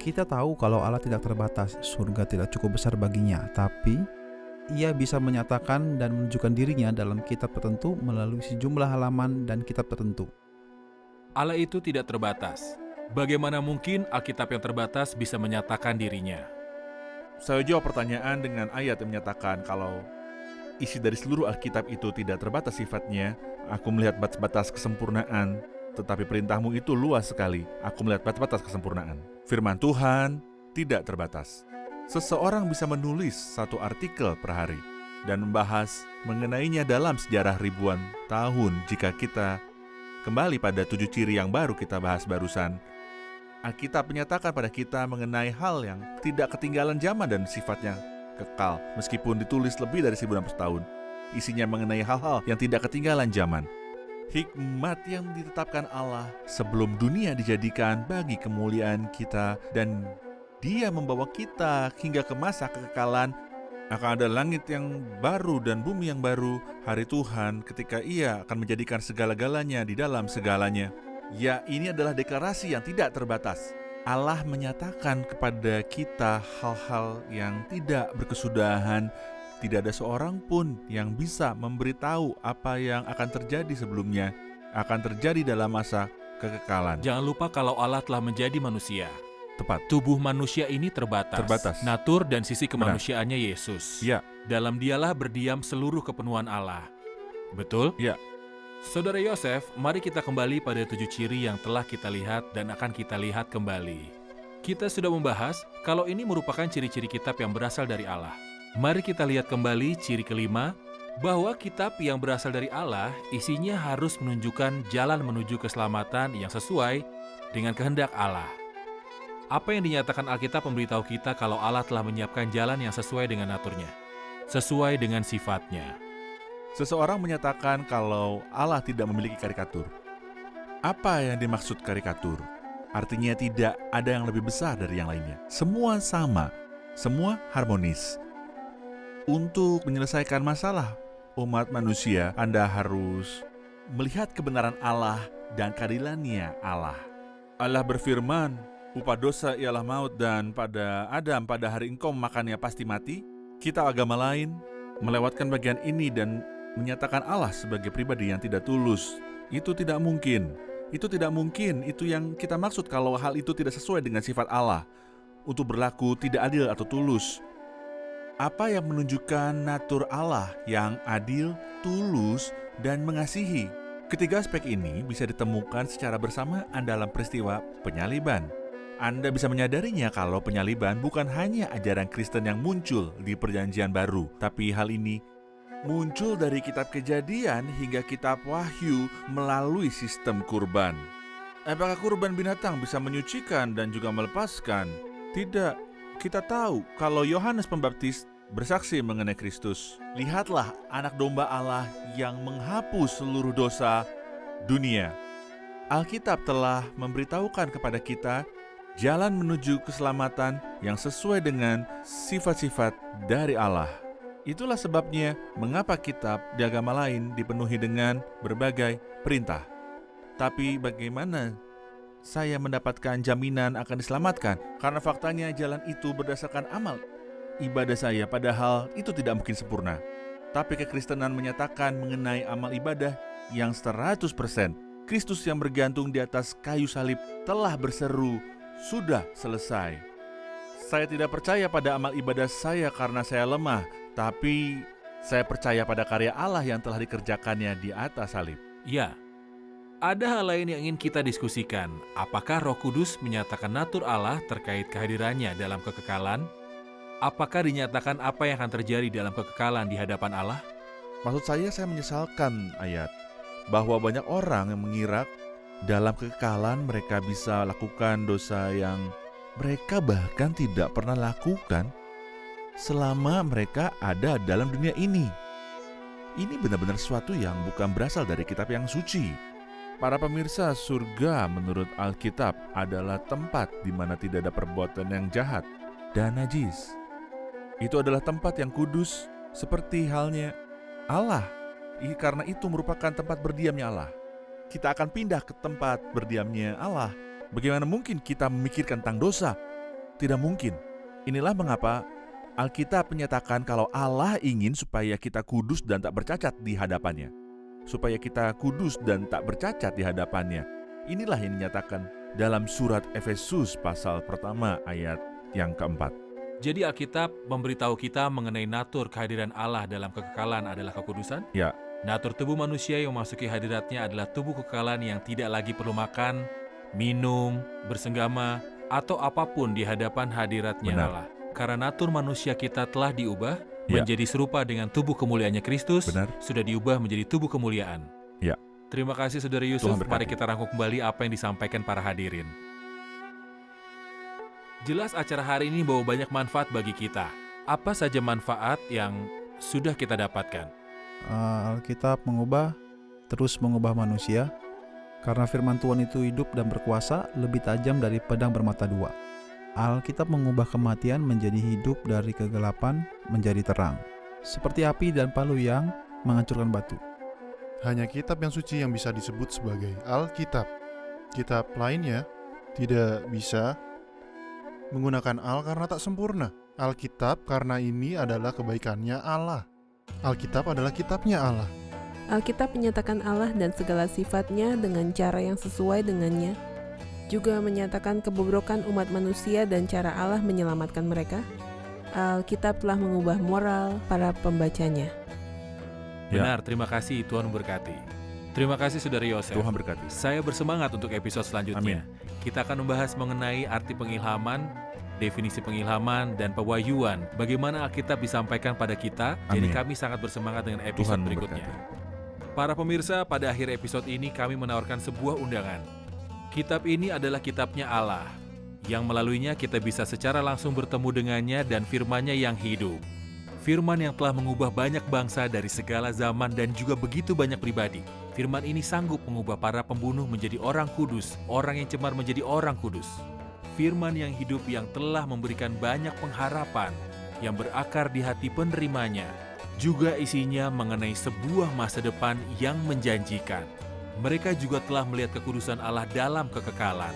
Kita tahu kalau Allah tidak terbatas, surga tidak cukup besar baginya, tapi Ia bisa menyatakan dan menunjukkan dirinya dalam kitab tertentu melalui sejumlah halaman dan kitab tertentu. Allah itu tidak terbatas. Bagaimana mungkin Alkitab yang terbatas bisa menyatakan dirinya? Saya jawab pertanyaan dengan ayat yang menyatakan kalau isi dari seluruh Alkitab itu tidak terbatas sifatnya. Aku melihat batas-batas kesempurnaan, tetapi perintahmu itu luas sekali. Aku melihat batas-batas kesempurnaan. Firman Tuhan tidak terbatas. Seseorang bisa menulis satu artikel per hari dan membahas mengenainya dalam sejarah ribuan tahun. Jika kita kembali pada 7 ciri yang baru kita bahas barusan, Alkitab menyatakan pada kita mengenai hal yang tidak ketinggalan zaman dan sifatnya kekal. Meskipun ditulis lebih dari 1600 tahun, isinya mengenai hal-hal yang tidak ketinggalan zaman. Hikmat yang ditetapkan Allah sebelum dunia dijadikan bagi kemuliaan kita, dan Dia membawa kita hingga ke masa kekekalan. Akan ada langit yang baru dan bumi yang baru, hari Tuhan ketika Ia akan menjadikan segala-galanya di dalam segalanya. Ya, ini adalah deklarasi yang tidak terbatas. Allah menyatakan kepada kita hal-hal yang tidak berkesudahan. Tidak ada seorang pun yang bisa memberitahu apa yang akan terjadi sebelumnya, akan terjadi dalam masa kekekalan. Jangan lupa kalau Allah telah menjadi manusia. Tepat. Tubuh manusia ini terbatas. Terbatas. Natur dan sisi kemanusiaannya Yesus. Ya. Dalam Dialah berdiam seluruh kepenuhan Allah. Betul? Ya. Saudara Yosef, mari kita kembali pada 7 ciri yang telah kita lihat dan akan kita lihat kembali. Kita sudah membahas kalau ini merupakan ciri-ciri kitab yang berasal dari Allah. Mari kita lihat kembali ciri kelima, bahwa kitab yang berasal dari Allah isinya harus menunjukkan jalan menuju keselamatan yang sesuai dengan kehendak Allah. Apa yang dinyatakan Alkitab memberitahu kita kalau Allah telah menyiapkan jalan yang sesuai dengan naturnya, sesuai dengan sifatnya. Seseorang menyatakan kalau Allah tidak memiliki karikatur. Apa yang dimaksud karikatur? Artinya tidak ada yang lebih besar dari yang lainnya. Semua sama, semua harmonis. Untuk menyelesaikan masalah umat manusia, Anda harus melihat kebenaran Allah dan keadilannya Allah. Allah berfirman, upah dosa ialah maut, dan pada Adam pada hari engkau memakannya pasti mati. Kita agama lain melewatkan bagian ini dan menyatakan Allah sebagai pribadi yang tidak tulus. Itu tidak mungkin. Itu tidak mungkin. Itu yang kita maksud kalau hal itu tidak sesuai dengan sifat Allah, untuk berlaku tidak adil atau tulus. Apa yang menunjukkan natur Allah yang adil, tulus, dan mengasihi? Ketiga aspek ini bisa ditemukan secara bersamaan dalam peristiwa penyaliban. Anda bisa menyadarinya kalau penyaliban bukan hanya ajaran Kristen yang muncul di Perjanjian Baru, tapi hal ini muncul dari kitab Kejadian hingga kitab Wahyu melalui sistem kurban. Apakah kurban binatang bisa menyucikan dan juga melepaskan? Tidak. Kita tahu kalau Yohanes Pembaptis bersaksi mengenai Kristus. Lihatlah anak domba Allah yang menghapus seluruh dosa dunia. Alkitab telah memberitahukan kepada kita jalan menuju keselamatan yang sesuai dengan sifat-sifat dari Allah. Itulah sebabnya mengapa kitab di agama lain dipenuhi dengan berbagai perintah. Tapi bagaimana saya mendapatkan jaminan akan diselamatkan? Karena faktanya jalan itu berdasarkan amal ibadah saya, padahal itu tidak mungkin sempurna. Tapi kekristenan menyatakan mengenai amal ibadah yang 100%. Kristus yang bergantung di atas kayu salib telah berseru, sudah selesai. Saya tidak percaya pada amal ibadah saya karena saya lemah, tapi saya percaya pada karya Allah yang telah dikerjakannya di atas salib. Ya, ada hal lain yang ingin kita diskusikan. Apakah Roh Kudus menyatakan natur Allah terkait kehadirannya dalam kekekalan? Apakah dinyatakan apa yang akan terjadi dalam kekekalan di hadapan Allah? Maksud saya menyesalkan ayat bahwa banyak orang yang mengira dalam kekekalan mereka bisa lakukan dosa yang mereka bahkan tidak pernah lakukan selama mereka ada dalam dunia ini. Ini benar-benar sesuatu yang bukan berasal dari kitab yang suci. Para pemirsa, surga menurut Alkitab adalah tempat di mana tidak ada perbuatan yang jahat dan najis. Itu adalah tempat yang kudus seperti halnya Allah. Karena itu merupakan tempat berdiamnya Allah. Kita akan pindah ke tempat berdiamnya Allah. Bagaimana mungkin kita memikirkan tentang dosa? Tidak mungkin. Inilah mengapa Alkitab menyatakan kalau Allah ingin supaya kita kudus dan tak bercacat di hadapannya. Supaya kita kudus dan tak bercacat di hadapannya. Inilah yang dinyatakan dalam surat Efesus pasal pertama ayat yang keempat. Jadi Alkitab memberitahu kita mengenai natur kehadiran Allah dalam kekekalan adalah kekudusan? Ya. Natur tubuh manusia yang memasuki hadiratnya adalah tubuh kekekalan yang tidak lagi perlu makan, minum, bersenggama, atau apapun di hadapan hadiratnya Benar. Allah. Karena natur manusia kita telah diubah Ya. menjadi serupa dengan tubuh kemuliaannya Kristus, Benar. sudah diubah menjadi tubuh kemuliaan. Ya. Terima kasih Saudara Yusuf, Tuhan berkati. mari kita rangkum kembali apa yang disampaikan para hadirin. Jelas acara hari ini bawa banyak manfaat bagi kita. Apa saja manfaat yang sudah kita dapatkan? Alkitab terus mengubah manusia, karena firman Tuhan itu hidup dan berkuasa, lebih tajam dari pedang bermata dua. Alkitab mengubah kematian menjadi hidup, dari kegelapan menjadi terang, seperti api dan palu yang menghancurkan batu. Hanya kitab yang suci yang bisa disebut sebagai Alkitab. Kitab lainnya tidak bisa menggunakan al karena tak sempurna. Alkitab karena ini adalah kebaikannya Allah. Alkitab adalah kitabnya Allah. Alkitab menyatakan Allah dan segala sifatnya dengan cara yang sesuai dengannya. Juga menyatakan kebobrokan umat manusia dan cara Allah menyelamatkan mereka. Alkitab telah mengubah moral para pembacanya. Ya. Benar, terima kasih, Tuhan memberkati. Terima kasih Saudara Yosef. Tuhan berkati. Saya bersemangat untuk episode selanjutnya. Kita akan membahas mengenai arti pengilhaman, definisi pengilhaman, dan pewahyuan. Bagaimana Alkitab disampaikan pada kita. Jadi Amin. kami sangat bersemangat dengan episode Tuhan berikutnya. memberkati. Para pemirsa, pada akhir episode ini kami menawarkan sebuah undangan. Kitab ini adalah kitabnya Allah, yang melaluinya kita bisa secara langsung bertemu dengannya dan firman-Nya yang hidup. Firman yang telah mengubah banyak bangsa dari segala zaman dan juga begitu banyak pribadi. Firman ini sanggup mengubah para pembunuh menjadi orang kudus, orang yang cemar menjadi orang kudus. Firman yang hidup yang telah memberikan banyak pengharapan yang berakar di hati penerimanya. Juga isinya mengenai sebuah masa depan yang menjanjikan. Mereka juga telah melihat kekudusan Allah dalam kekekalan.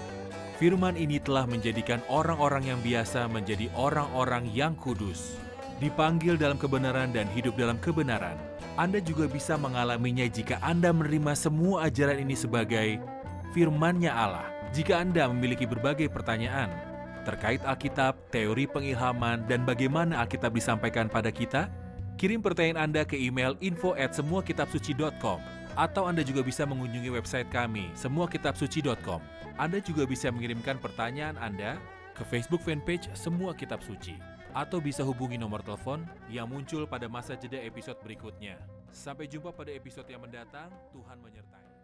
Firman ini telah menjadikan orang-orang yang biasa menjadi orang-orang yang kudus. Dipanggil dalam kebenaran dan hidup dalam kebenaran. Anda juga bisa mengalaminya jika Anda menerima semua ajaran ini sebagai firman-Nya Allah. Jika Anda memiliki berbagai pertanyaan terkait Alkitab, teori pengilhaman, dan bagaimana Alkitab disampaikan pada kita, kirim pertanyaan Anda ke email info@semuakitabsuci.com, atau Anda juga bisa mengunjungi website kami, semuakitabsuci.com. Anda juga bisa mengirimkan pertanyaan Anda ke Facebook fanpage Semua Kitab Suci, atau bisa hubungi nomor telepon yang muncul pada masa jeda episode berikutnya. Sampai jumpa pada episode yang mendatang. Tuhan menyertai.